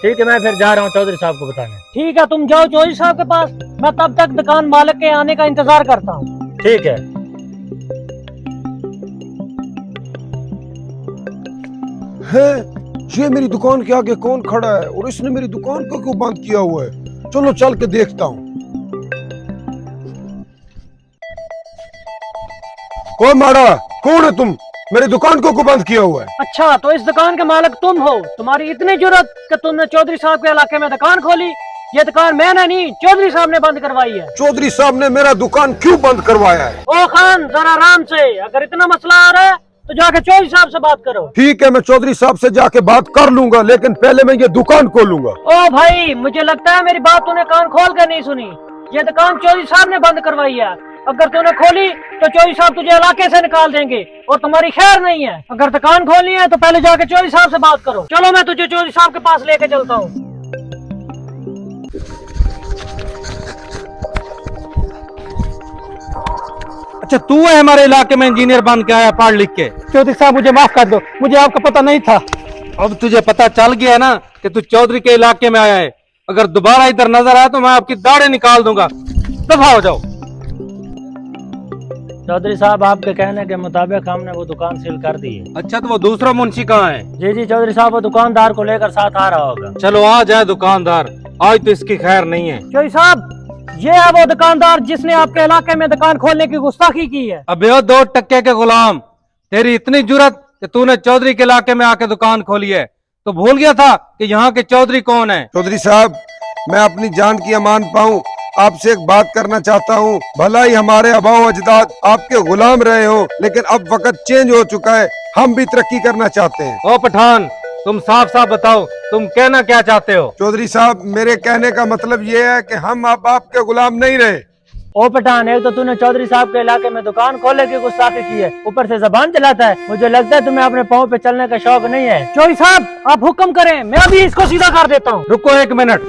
ठीक है, मैं फिर जा रहा हूँ चौधरी साहब को बताने। ठीक है, तुम जाओ चौधरी साहब के पास, मैं तब तक दुकान मालिक के आने का इंतजार करता हूँ। ठीक है। है ये मेरी दुकान के आगे कौन खड़ा है और इसने मेरी दुकान को क्यों बंद किया हुआ है? चलो चल के देखता हूँ। ओ माड़ा, कौन है तुम? मेरी दुकान को क्यों बंद किया हुआ है? अच्छा, तो इस दुकान के मालिक तुम हो? तुम्हारी इतनी जरूरत कि तुमने चौधरी साहब के इलाके में दुकान खोली? ये दुकान मैंने नहीं, चौधरी साहब ने बंद करवाई है। चौधरी साहब ने मेरा दुकान क्यों बंद करवाया है? ओ खान, जरा आराम से, अगर इतना मसला आ रहा है तो जाके चौधरी साहब से बात करो। ठीक है, मैं चौधरी साहब से जाके बात कर लूंगा, लेकिन पहले मैं ये दुकान खोलूंगा। ओ भाई, मुझे लगता है मेरी बात तूने कान खोल कर नहीं सुनी। ये दुकान चौधरी साहब ने बंद करवाई है। अगर तूने खोली तो चौधरी साहब तुझे इलाके से निकाल देंगे और तुम्हारी खैर नहीं है। अगर दुकान खोलनी है तो पहले जाके चौधरी साहब से बात करो। चलो, मैं तुझे चौधरी साहब के पास लेके चलता हूँ। अच्छा, तू है हमारे इलाके में इंजीनियर बन के आया पढ़ लिख के? चौधरी साहब, मुझे माफ कर दो, मुझे आपका पता नहीं था। अब तुझे पता चल गया ना कि तू चौधरी के इलाके में आया है। अगर दोबारा इधर नजर आया तो मैं आपकी दाढ़ी निकाल दूंगा। दफा हो जाओ। चौधरी साहब, आपके कहने के मुताबिक हमने वो दुकान सील कर दी है। अच्छा, तो वो दूसरा मुंशी कहाँ है? जी जी चौधरी साहब, वो दुकानदार को लेकर साथ आ रहा होगा। चलो आ जाए दुकानदार, आज तो इसकी खैर नहीं है। चौधरी साहब, ये है वो दुकानदार जिसने आपके इलाके में दुकान खोलने की गुस्ताखी की है। अबे ओ 2 टक्के के गुलाम, तेरी इतनी जुर्रत कि तूने चौधरी के इलाके में आके दुकान खोली है? तो भूल गया था कि यहाँ के चौधरी कौन है? चौधरी साहब, मैं अपनी जान की अमान पाऊं, आपसे एक बात करना चाहता हूं। भला ही हमारे आबाओ अजदाद आपके गुलाम रहे हो, लेकिन अब वक्त चेंज हो चुका है, हम भी तरक्की करना चाहते हैं। ओ पठान, तुम साफ साफ बताओ, तुम कहना क्या चाहते हो? चौधरी साहब, मेरे कहने का मतलब ये है कि हम अब आपके गुलाम नहीं रहे। ओ पठान, एक तो तूने चौधरी साहब के इलाके में दुकान खोलने की गुस्ताखी की है, ऊपर से जबान चलाता है। मुझे लगता है तुम्हें अपने पाँव पे चलने का शौक नहीं है। चौधरी साहब, आप हुक्म करें, मैं अभी इसको सीधा कर देता हूँ। रुको 1 मिनट।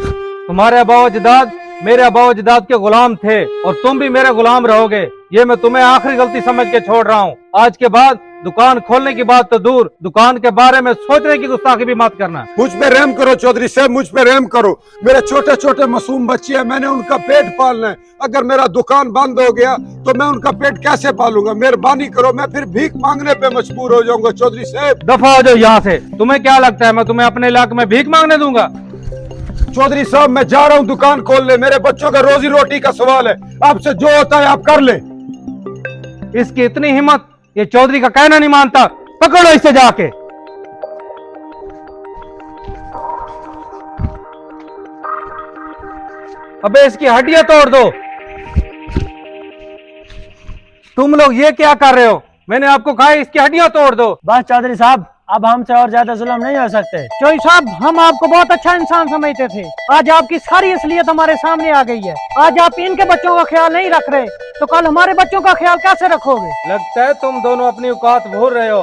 तुम्हारे आबाओ अजदाद मेरे आबाओ अजदाद के गुलाम थे और तुम भी मेरे गुलाम रहोगे। ये मैं तुम्हें आखिरी गलती समझ के छोड़ रहा हूँ। आज के बाद दुकान खोलने की बात तो दूर, दुकान के बारे में सोचने की गुस्ताखी भी मत करना। मुझ पे रहम करो चौधरी साहब, मुझ पे रहम करो। मेरे छोटे छोटे मासूम बच्चे हैं, मैंने उनका पेट पालना है। अगर मेरा दुकान बंद हो गया तो मैं उनका पेट कैसे पालूंगा? मेहरबानी करो, मैं फिर भीख मांगने पे मजबूर हो जाऊंगा। चौधरी साहब, दफा हो जाओ यहाँ से। तुम्हें क्या लगता है मैं तुम्हें अपने इलाके में भीख मांगने दूंगा? चौधरी साहब, मैं जा रहा हूँ दुकान खोलने, मेरे बच्चों का रोजी रोटी का सवाल है। आपसे जो होता है आप कर ले। इसकी इतनी हिम्मत, ये चौधरी का कहना नहीं मानता। पकड़ो इसे जाके। अबे इसकी हड्डियां तोड़ दो। तुम लोग ये क्या कर रहे हो? मैंने आपको कहा इसकी हड्डियां तोड़ दो। बस चौधरी साहब, अब हमसे और ज्यादा जुल्म नहीं हो सकते। चौधरी साहब, हम आपको बहुत अच्छा इंसान समझते थे, आज आपकी सारी असलियत हमारे सामने आ गई है। आज आप इनके बच्चों का ख्याल नहीं रख रहे तो कल हमारे बच्चों का ख्याल कैसे रखोगे? लगता है तुम दोनों अपनी औकात भूल रहे हो।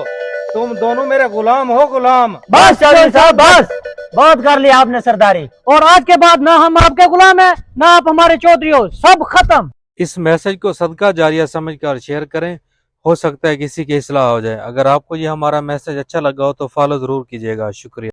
तुम दोनों मेरे गुलाम हो, गुलाम। बस चौधरी साहब, बस बहुत कर लिया आपने सरदारी। और आज के बाद ना हम आपके गुलाम हैं, ना आप हमारे चौधरी हो, सब खत्म। इस मैसेज को सदका जारिया समझकर शेयर करें, हो सकता है किसी की इस्लाह हो जाए। अगर आपको ये हमारा मैसेज अच्छा लगा हो तो फॉलो जरूर कीजिएगा। शुक्रिया।